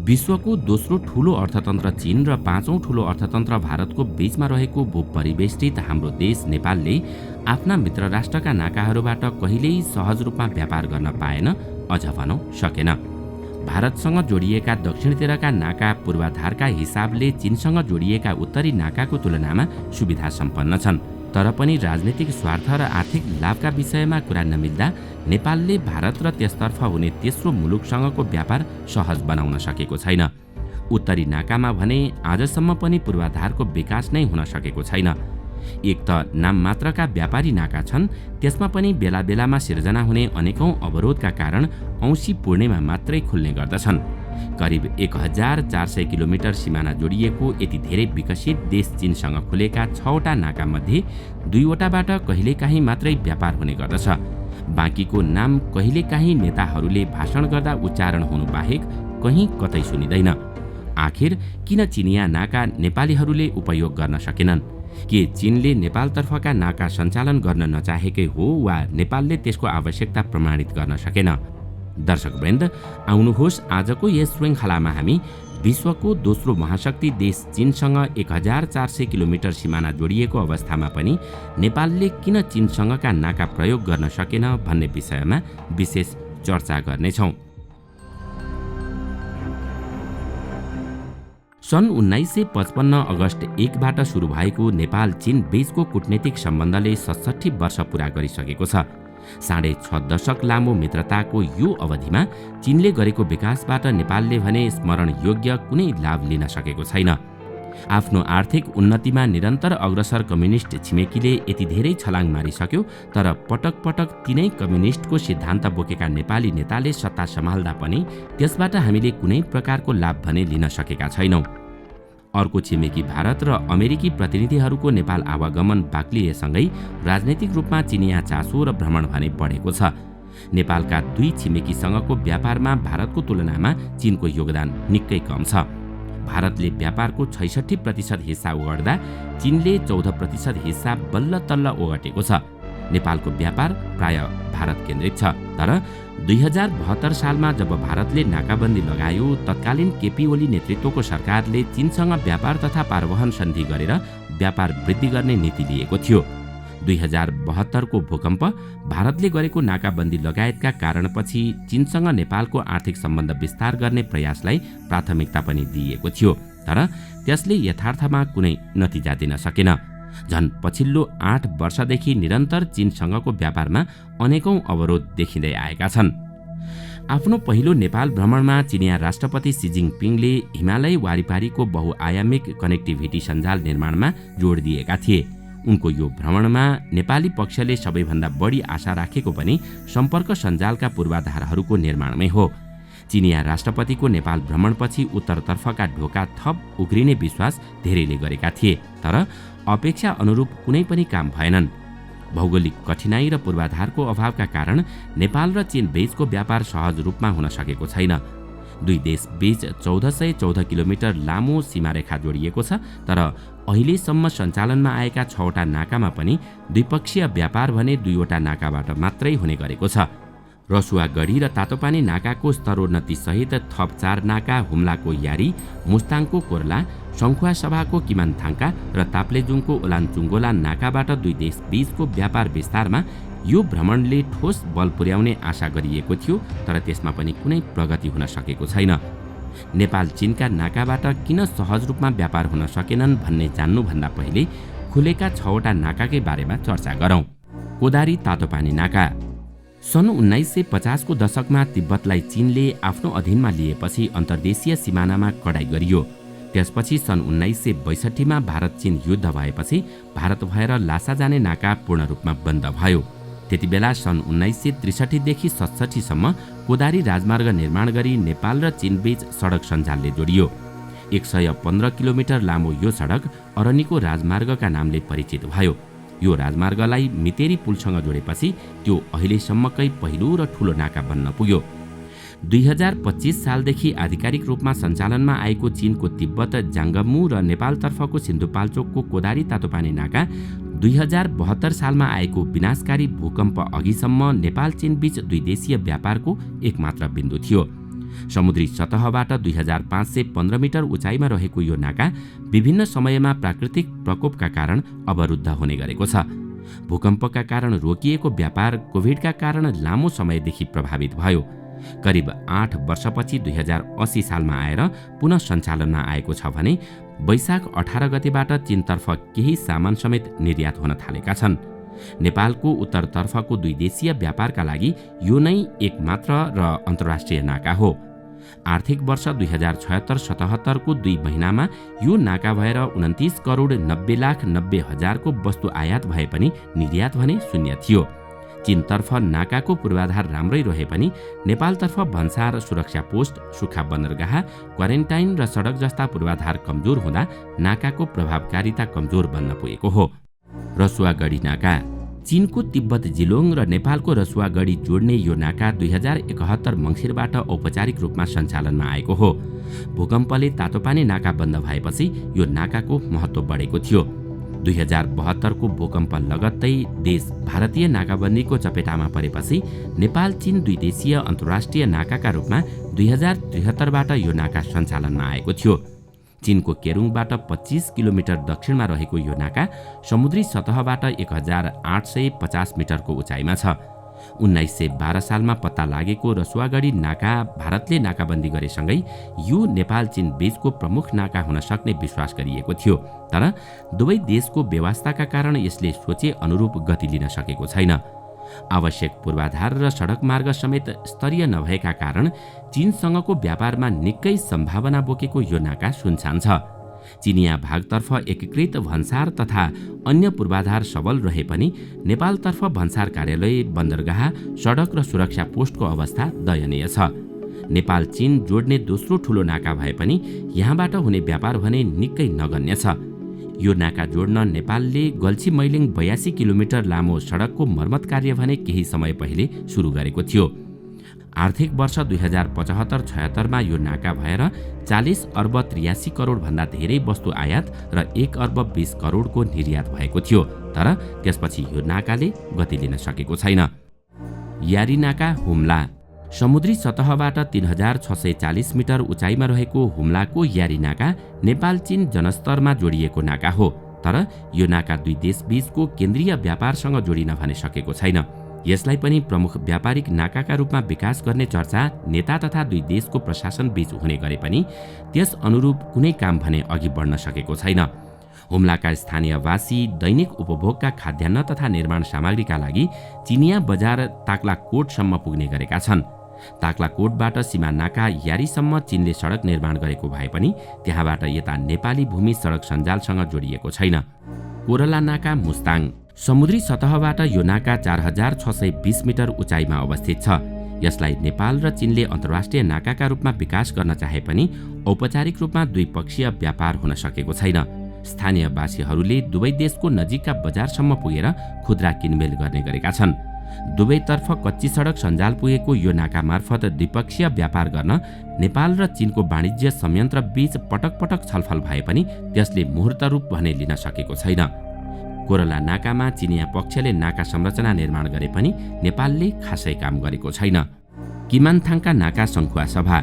विश्वको दोस्रो ठूलो अर्थतन्त्र चीन र पाँचौं ठूलो अर्थतन्त्र भारतको बीचमा रहेको भूपरिवेष्टित हाम्रो देश नेपालले आफ्ना मित्र राष्ट्रका नाकाहरूबाट कहिल्यै सहज रूपमा व्यापार गर्न पाएन, अझ भनौं सकेन। भारतसँग जोडिएका दक्षिणतिरका नाका पूर्वाधारका हिसाबले चीनसँग जोडिएका उत्तरी नाकाको तुलनामा सुविधा सम्पन्न छन्। तर पनि राजनीतिक स्वार्थ र आर्थिक लाभका विषयमा कुरा नमिल्दा नेपालले भारत र त्यसतर्फ हुने तेस्रो मुलुकसँगको व्यापार सहज बनाउन सकेको छैन। उत्तरी नाकामा भने आजसम्म पनि पूर्वाधारको विकास नै हुन सकेको छैन। एक त नाम मात्रका व्यापारी नाका छन्, त्यसमा पनि बेला बेलामा सिर्जना हुने अनेकौं अवरोधका कारण औँसी पूर्णिमा मात्रै खुल्ने गर्दछन्। करिब 1400 किलोमिटर सिमाना जोडिएको यति धेरै विकसित देश चीनसँग खुलेका 6वटा नाका मध्ये 2वटाबाट कहिलेकाहीँ मात्रै व्यापार हुने गर्दछ। बाँकीको नाम कहिलेकाहीँ नेताहरूले भाषण गर्दा उच्चारण हुनु बाहेक कहीँ कतै सुनिँदैन। आखिर किन चिनिया नाका नेपालीहरूले उपयोग गर्न सकेनन्? के चीनले नेपालतर्फका नाका सञ्चालन गर्न नचाहेकै हो वा नेपालले त्यसको आवश्यकता प्रमाणित गर्न सकेन? दर्शकवृन्द, आउनुहोस् आजको यस श्रृङ्खलामा हामी विश्वको दोस्रो महाशक्ति देश चीनसँग 1400 किलोमिटर सिमाना जोडिएको अवस्थामा पनि नेपालले किन चीनसँगका नाका प्रयोग गर्न सकेन भन्ने विषयमा विशेष चर्चा गर्नेछौँ। सन् 1955 अगस्ट 1बाट सुरु भएको नेपाल चीन बीचको कूटनीतिक सम्बन्धले 67 वर्ष पूरा गरिसकेको छ। 6.5 दशक लामो मित्रताको यो अवधिमा चीनले गरेको विकासबाट नेपालले भने स्मरण योग्य कुनै लाभ लिन सकेको छैन। आफ्नो आर्थिक उन्नतिमा निरन्तर अग्रसर कम्युनिस्ट छिमेकीले यति धेरै छलाङ मारिसक्यो, तर पटक पटक तिनै कम्युनिस्टको सिद्धान्त बोकेका नेपाली नेताले सत्ता सम्हाल्दा पनि त्यसबाट हामीले कुनै प्रकारको लाभ भने लिन सकेका छैनौं। अर्को छिमेकी भारत र अमेरिकी प्रतिनिधिहरूको नेपाल आवागमन बाक्लिएसँगै राजनैतिक रूपमा चिनिया चासो र भ्रमण भने बढेको छ। नेपालका दुई छिमेकीसँगको व्यापारमा भारतको तुलनामा चीनको योगदान निकै कम छ। भारतले व्यापारको 66% हिस्सा ओगट्दा चीनले 14% हिस्सा बल्ल तल्ल ओगटेको छ। नेपालको व्यापार प्राय भारत केन्द्रित छ। तर 2072 सालमा जब भारतले नाकाबन्दी लगायो, तत्कालीन केपी ओली नेतृत्वको सरकारले चीनसँग व्यापार तथा पारवहन सन्धि गरेर व्यापार वृद्धि गर्ने नीति लिएको थियो। 2072 को भूकम्प, भारतले गरेको नाकाबन्दी लगायतका कारणपछि चीनसँग नेपालको आर्थिक सम्बन्ध विस्तार गर्ने प्रयासलाई प्राथमिकता पनि दिइएको थियो। तर त्यसले यथार्थमा कुनै नतिजा दिन सकेन। झन् पछिल्लो 8 वर्षदेखि निरन्तर चीनसँगको व्यापारमा अनेकौं अवरोध देखिँदै आएका छन्। आफ्नो पहिलो नेपाल भ्रमणमा चिनिया राष्ट्रपति सी जिनपिङले हिमालय वारिपारीको बहुआयामिक कनेक्टिभिटी सञ्जाल निर्माणमा जोड दिएका थिए। उनको यो भ्रमणमा नेपाली पक्षले सबैभन्दा बढी आशा राखेको पनि सम्पर्क सञ्जालका पूर्वाधारहरूको निर्माणमै हो। चिनिया राष्ट्रपतिको नेपाल भ्रमणपछि उत्तरतर्फका ढोका थप उग्रिने विश्वास धेरैले गरेका थिए, तर अपेक्षा अनुरूप कुनै पनि काम भएनन्। भौगोलिक कठिनाई र पूर्वाधारको अभावका कारण नेपाल र चीन बीचको व्यापार सहज रूपमा हुन सकेको छैन। दुई देश बीच 1414 किलोमिटर लामो सीमारेखा जोडिएको छ, तर अहिलेसम्म सञ्चालनमा आएका 6वटा नाकामा पनि द्विपक्षीय व्यापार भने 2वटा नाकाबाट मात्रै हुने गरेको छ। रसुवागढी र तातोपानी नाकाको स्तरोन्नति सहित थप 4 नाका हुम्लाको यारी, मुस्ताङको कोर्ला, सङ्खुवा सभाको किमानथाङका र ताप्लेजुङको ओलानचुङ्गोला नाकाबाट दुई देश बीचको व्यापार विस्तारमा यो भ्रमणले ठोस बल पुर्याउने आशा गरिएको थियो, तर त्यसमा पनि कुनै प्रगति हुन सकेको छैन। नेपाल चीनका नाकाबाट किन सहज रूपमा व्यापार हुन सकेनन् भन्ने जान्नुभन्दा पहिले खुलेका 6वटा नाकाकै बारेमा चर्चा गरौँ। कोदारी तातोपानी नाका। सन् 1950 को दशकमा तिब्बतलाई चीनले आफ्नो अधीनमा लिएपछि अन्तर्देशीय सिमानामा कडाई गरियो। त्यसपछि सन् 1962 मा भारत चीन युद्ध भएपछि भारत भएर लासा जाने नाका पूर्ण रूपमा बन्द भयो। त्यति बेला सन् 1963 देखि 67 सम्म कोदारी राजमार्ग निर्माण गरी नेपाल र चीन बीच सडक सञ्जालले जोडियो। 115 किलोमिटर लामो यो सडक अरनिको राजमार्गका नामले परिचित भयो। यो राजमार्गलाई मितेरी पुलसँग जोडेपछि त्यो अहिलेसम्मकै पहिलो र ठूलो नाका बन्न पुग्यो। 2025 सालदेखि आधिकारिक रूपमा सञ्चालनमा आएको चीनको तिब्बत जाङ्गमु र नेपालतर्फको सिन्धुपाल्चोकको कोदारी तातोपानी नाका 2072 सालमा आएको विनाशकारी भूकम्प अघिसम्म नेपाल चीन बीच दुई देशीय व्यापारको एकमात्र बिन्दु थियो। समुद्री सतहबाट 2515 मिटर उचाइमा रहेको यो नाका विभिन्न समयमा प्राकृतिक प्रकोपका कारण अवरुद्ध हुने गरेको छ। भूकम्पका कारण रोकिएको व्यापार कोभिडका कारण लामो समयदेखि प्रभावित भयो। करिब 8 वर्षपछि 2080 सालमा आएर पुनः सञ्चालनमा आएको छ भने वैशाख 18 गतेबाट चीनतर्फ केही सामान समेत निर्यात हुन थालेका छन्। नेपालको उत्तरतर्फको 2 देशीय व्यापारका लागि यो नै एकमात्र र अन्तर्राष्ट्रिय नाका हो। आर्थिक वर्ष 2076-77 को 2 महिनामा यो नाका भएर 29 करोड 90 लाख 90 हजारको वस्तु आयात भए पनि निर्यात भने शून्य थियो। चीनतर्फ नाकाको पूर्वाधार राम्रै रहे पनि नेपालतर्फ भन्सार सुरक्षा पोस्ट, सुक्खा बन्दरगाह, क्वारेन्टाइन र सडक जस्ता पूर्वाधार कमजोर हुँदा नाकाको प्रभावकारिता कमजोर बन्न पुगेको हो। रसुवागढी नाका चीनको तिब्बत जिलोङ र नेपालको रसुवागढी जोड्ने यो नाका 2071 मङ्सिरबाट औपचारिक रूपमा सञ्चालनमा आएको हो। भूकम्पले तातोपानी नाका बन्द भएपछि यो नाकाको महत्त्व बढेको थियो। 2072 को भूकम्प लगत्तै देश भारतीय नाकाबन्दीको चपेटामा परेपछि नेपाल चीन 2 देशीय अन्तर्राष्ट्रिय नाकाका रूपमा 2073बाट यो नाका सञ्चालनमा आएको थियो। चीनको केरुङबाट 25 किलोमिटर दक्षिणमा रहेको यो नाका समुद्री सतहबाट 1850 मिटरको उचाइमा छ। 1912 सालमा पत्ता लागेको रसुवागढी नाका भारतले नाकाबन्दी गरेसँगै यो नेपाल चीन बीचको प्रमुख नाका हुन सक्ने विश्वास गरिएको थियो। तर दुवै देशको व्यवस्थाका कारण यसले सोचे अनुरूप गति लिन सकेको छैन। आवश्यक पूर्वाधार र सडक मार्ग समेत स्तरीय नभएका कारण चीनसँगको व्यापारमा निकै सम्भावना बोकेको यो नाका सुनसान छ। चिनिया भागतर्फ एकीकृत भन्सार तथा अन्य पूर्वाधार सबल रहे पनि नेपालतर्फ भन्सार कार्यालय, बन्दरगाह, सडक र सुरक्षा पोस्टको अवस्था दयनीय छ। नेपाल चीन जोड्ने दोस्रो ठूलो नाका भए पनि यहाँबाट हुने व्यापार भने निकै नगण्य छ। यो नाका जोड्न नेपालले गल्छी मैलिङ 82 किलोमिटर लामो सडकको मर्मत कार्य भने केही समय पहिले सुरु गरेको थियो। आर्थिक वर्ष 2075-76 मा यो नाका भएर 40 अर्ब 83 करोड भन्दा धेरै वस्तु आयात र 1 अर्ब 20 करोडको निर्यात भएको थियो। तर त्यसपछि यो नाकाले गति लिन सकेको छैन। यारी नाका हुम्ला समुद्री सतहबाट 3640 मिटर उचाइमा रहेको हुम्लाको यारी नाका नेपाल चीन जनस्तरमा जोडिएको नाका हो। तर यो नाका 2 देशबीचको केन्द्रीय व्यापारसँग जोडिन भने सकेको छैन। यसलाई पनि प्रमुख व्यापारिक नाकाका रूपमा विकास गर्ने चर्चा नेता तथा 2 देशको प्रशासन बीच हुने गरे पनि त्यस अनुरूप कुनै काम भने अघि बढ्न सकेको छैन। हुम्लाका स्थानीयवासी दैनिक उपभोगका खाद्यान्न तथा निर्माण सामग्रीका लागि चिनिया बजार ताक्लाकोटसम्म पुग्ने गरेका छन्। ताक्लाकोटबाट सीमा नाका यारीसम्म चीनले सडक निर्माण गरेको भए पनि त्यहाँबाट यता नेपाली भूमि सडक सञ्जालसँग जोडिएको छैन। कोरला नाका मुस्ताङ समुद्री सतहबाट यो नाका 4620 मिटर उचाइमा अवस्थित छ। यसलाई नेपाल र चीनले अन्तर्राष्ट्रिय नाकाका रूपमा विकास गर्न चाहे पनि औपचारिक रूपमा द्विपक्षीय व्यापार हुन सकेको छैन। स्थानीयवासीहरूले दुवै देशको नजिकका बजारसम्म पुगेर खुद्रा किनमेल गर्ने गरेका छन्। दुवैतर्फ कच्ची सडक सञ्जाल पुगेको यो नाका मार्फत द्विपक्षीय व्यापार गर्न नेपाल र चीनको वाणिज्य संयन्त्र बीच पटक पटक छलफल भए पनि त्यसले मुहूर्त रूप भने लिन सकेको छैन। कोरला नाकामा चिनिया पक्षले नाका संरचना निर्माण गरे पनि नेपालले खासै काम गरेको छैन। किमानथाङका नाका सङ्खुवा सभा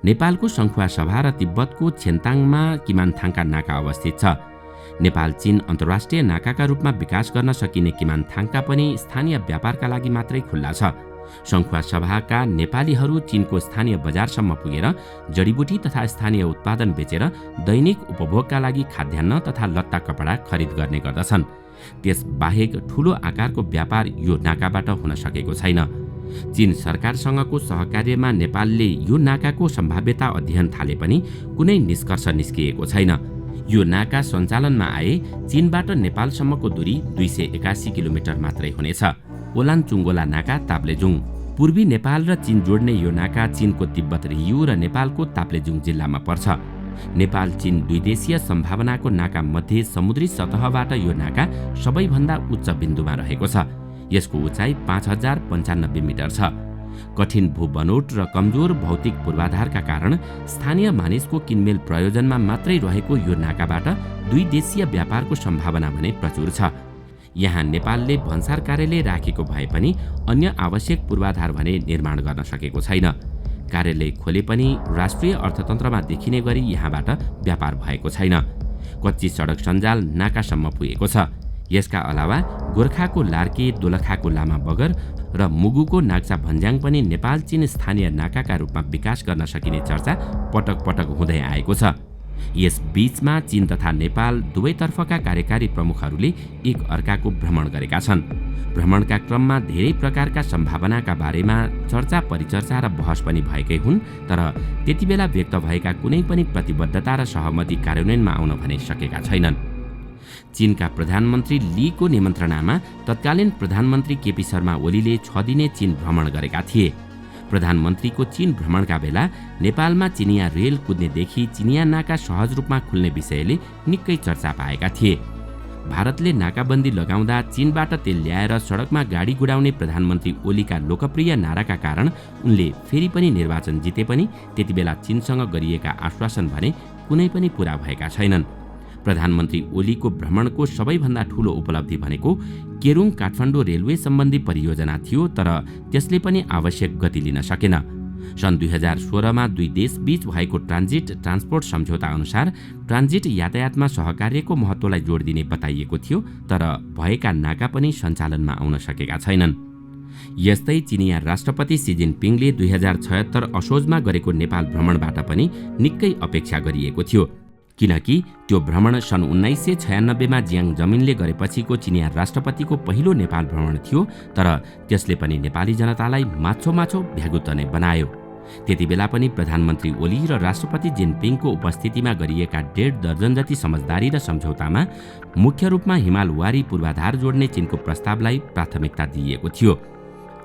नेपालको सङ्खुवा सभा र तिब्बतको छेन्ताङमा किमानथाङका नाका अवस्थित छ। नेपाल चीन अन्तर्राष्ट्रिय नाकाका रूपमा विकास गर्न सकिने किमानथाङका पनि स्थानीय व्यापारका लागि मात्रै खुल्ला छ। सङ्खुवा सभाका नेपालीहरू चीनको स्थानीय बजारसम्म पुगेर जडीबुटी तथा स्थानीय उत्पादन बेचेर दैनिक उपभोगका लागि खाद्यान्न तथा लत्ता कपडा खरिद गर्ने गर्दछन्। त्यसबाहेक ठूलो आकारको व्यापार यो नाकाबाट हुन सकेको छैन। चीन सरकारसँगको सहकार्यमा नेपालले यो नाकाको सम्भाव्यता अध्ययन थाले पनि कुनै निष्कर्ष निस्किएको छैन। यो नाका सञ्चालनमा आए चीनबाट नेपालसम्मको दूरी 281 किलोमिटर मात्रै हुनेछ। ओलानचुङ्गोला नाका ताप्लेजुङ पूर्वी नेपाल र चीन जोड्ने यो नाका चीनको तिब्बत रियु र नेपालको ताप्लेजुङ जिल्लामा पर्छ। नेपाल चीन 2 देशीय सम्भावनाको नाका मध्ये समुद्री सतहबाट यो नाका सबैभन्दा उच्च बिन्दुमा रहेको छ। यसको उचाइ 5095 मिटर छ। कठिन भूबनोट र कमजोर भौतिक पूर्वाधारका कारण स्थानीय मानिसको किनमेल प्रयोजनमा मात्रै रहेको यो नाकाबाट 2 देशीय व्यापारको सम्भावना भने प्रचुर छ। यहाँ नेपालले भन्सार कार्यालय राखेको भए पनि अन्य आवश्यक पूर्वाधार भने निर्माण गर्न सकेको छैन। कार्यालय खोले पनि राष्ट्रिय अर्थतन्त्रमा देखिने गरी यहाँबाट व्यापार भएको छैन। कच्ची सडक सञ्जाल नाकासम्म पुगेको छ। यसका अलावा गोर्खाको लार्के, दोलखाको लामा बगर र मुगुको नाक्सा भन्ज्याङ पनि नेपाल चीन स्थानीय नाकाका रूपमा विकास गर्न सकिने चर्चा पटक पटक हुँदै आएको छ। यस बीचमा चीन तथा नेपाल दुवैतर्फका कार्यकारी प्रमुखहरूले एक अर्काको भ्रमण गरेका छन्। भ्रमणका क्रममा धेरै प्रकारका सम्भावनाका बारेमा चर्चा परिचर्चा र बहस पनि भएकै हुन्, तर त्यतिबेला व्यक्त भएका कुनै पनि प्रतिबद्धता र सहमति कार्यान्वयनमा आउन भने सकेका छैनन्। चीनका प्रधानमन्त्री लीको निमन्त्रणामा तत्कालीन प्रधानमन्त्री केपी शर्मा ओलीले 6 दिने चीन भ्रमण गरेका थिए। प्रधानमन्त्रीको चीन भ्रमणका बेला नेपालमा चिनिया रेल कुद्नेदेखि चिनिया नाका सहज रूपमा खुल्ने विषयले निकै चर्चा पाएका थिए। भारतले नाकाबन्दी लगाउँदा चीनबाट तेल ल्याएर सडकमा गाडी गुडाउने प्रधानमन्त्री ओलीका लोकप्रिय नाराका कारण उनले फेरि पनि निर्वाचन जिते पनि त्यतिबेला चीनसँग गरिएका आश्वासन भने कुनै पनि पूरा भएका छैनन्। प्रधानमन्त्री ओलीको भ्रमणको सबैभन्दा ठूलो उपलब्धि भनेको केरुङ काठमाडौँ रेलवे सम्बन्धी परियोजना थियो, तर त्यसले पनि आवश्यक गति लिन सकेन। सन् 2016मा दुई देशबीच भएको ट्रान्जिट ट्रान्सपोर्ट सम्झौता अनुसार ट्रान्जिट यातायातमा सहकार्यको महत्त्वलाई जोड दिने बताइएको थियो, तर भएका नाका पनि सञ्चालनमा आउन सकेका छैनन्। यस्तै चिनिया राष्ट्रपति सी जिनपिङले 2076 असोजमा गरेको नेपाल भ्रमणबाट पनि निकै अपेक्षा गरिएको थियो, किनकि त्यो भ्रमण सन् 1996मा जियाङ जमिनले गरेपछिको चिनिया राष्ट्रपतिको पहिलो नेपाल भ्रमण थियो, तर त्यसले पनि नेपाली जनतालाई माछो भ्यागुत नै बनायो। त्यतिबेला पनि प्रधानमन्त्री ओली र राष्ट्रपति जिनपिङको उपस्थितिमा गरिएका 1.5 दर्जन जति समझदारी र सम्झौतामा मुख्य रूपमा हिमालवारी पूर्वाधार जोड्ने चीनको प्रस्तावलाई प्राथमिकता दिइएको थियो।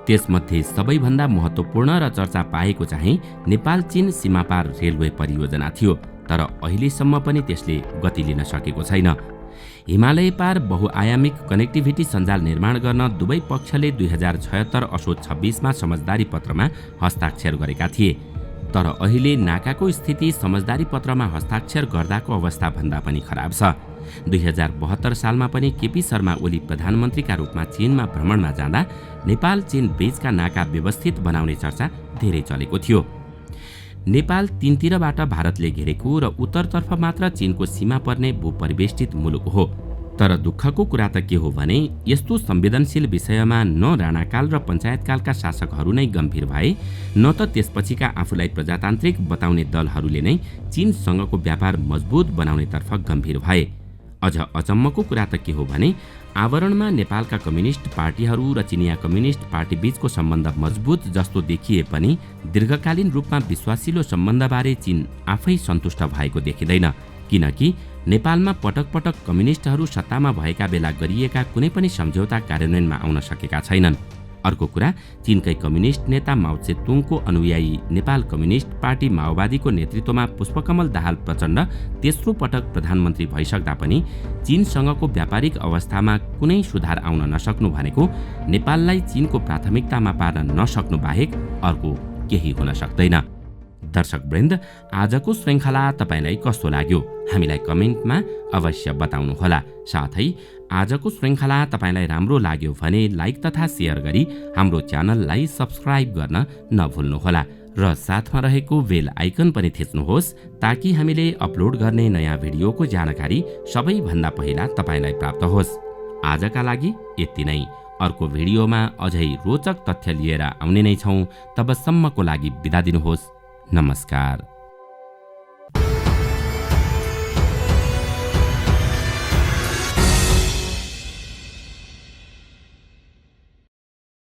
त्यसमध्ये सबैभन्दा महत्त्वपूर्ण र चर्चा पाएको चाहिँ नेपाल चीन सीमापार रेलवे परियोजना थियो, तर अहिलेसम्म पनि त्यसले गति लिन सकेको छैन। हिमालय पार बहुआयामिक कनेक्टिभिटी सञ्जाल निर्माण गर्न दुवै पक्षले 2076 असोज 26मा समझदारी पत्रमा हस्ताक्षर गरेका थिए, तर अहिले नाकाको स्थिति समझदारी पत्रमा हस्ताक्षर गर्दाको अवस्था भन्दा पनि खराब छ। 2072 सालमा पनि केपी शर्मा ओली प्रधानमन्त्रीका रूपमा चीनमा भ्रमणमा जाँदा नेपाल चीन बीचका नाका व्यवस्थित बनाउने चर्चा धेरै चलेको थियो। नेपाल तीनतिरबाट भारतले घेरेको र उत्तरतर्फ मात्र चीनको सीमा पर्ने भूपरिवेष्टित मुलुक हो। तर दुःखको कुरा त के हो भने यस्तो संवेदनशील विषयमा न राणाकाल र पञ्चायतकालका शासकहरू नै गम्भीर भए, न त त्यसपछिका आफूलाई प्रजातान्त्रिक बताउने दलहरूले नै चीनसँगको व्यापार मजबुत बनाउनेतर्फ गम्भीर भए। अझ अचम्मको कुरा त के हो भने आवरणमा नेपालका कम्युनिस्ट पार्टीहरू र चिनिया कम्युनिस्ट पार्टी बीचको सम्बन्ध मजबुत जस्तो देखिए पनि दीर्घकालीन रूपमा विश्वासिलो सम्बन्धबारे चीन आफै सन्तुष्ट भएको देखिँदैन, किनकि नेपालमा पटक पटक कम्युनिस्टहरू सत्तामा भएका बेला गरिएका कुनै पनि सम्झौता कार्यान्वयनमा आउन सकेका छैनन्। अर्को कुरा, चीनकै कम्युनिस्ट नेता माओ त्से-तुङको अनुयायी नेपाल कम्युनिस्ट पार्टी माओवादीको नेतृत्वमा पुष्पकमल दाहाल प्रचण्ड तेस्रो पटक प्रधानमन्त्री भइसक्दा पनि चीनसँगको व्यापारिक अवस्थामा कुनै सुधार आउन नसक्नु भनेको नेपाललाई चीनको प्राथमिकतामा पार्न नसक्नु बाहेक अर्को केही हुन सक्दैन। दर्शकवृन्द, आजको श्रृङ्खला तपाईलाई कस्तो लाग्यो हामीलाई कमेन्टमा अवश्य बताउनुहोला। साथै आजको श्रृङ्खला तपाईलाई राम्रो लाग्यो भने लाइक तथा सेयर गरी हाम्रो च्यानललाई सब्स्क्राइब गर्न नभुल्नुहोला र साथमा रहेको बेल आइकन पनि थिच्नुहोस्, ताकि हामीले अपलोड गर्ने नयाँ भिडियोको जानकारी सबैभन्दा पहिला तपाईलाई प्राप्त होस्। आजका लागि यति नै। अर्को भिडियोमा अझै रोचक तथ्य लिएर आउने नै छौँ। तबसम्मको लागि बिदा दिनुहोस्। नमस्कार।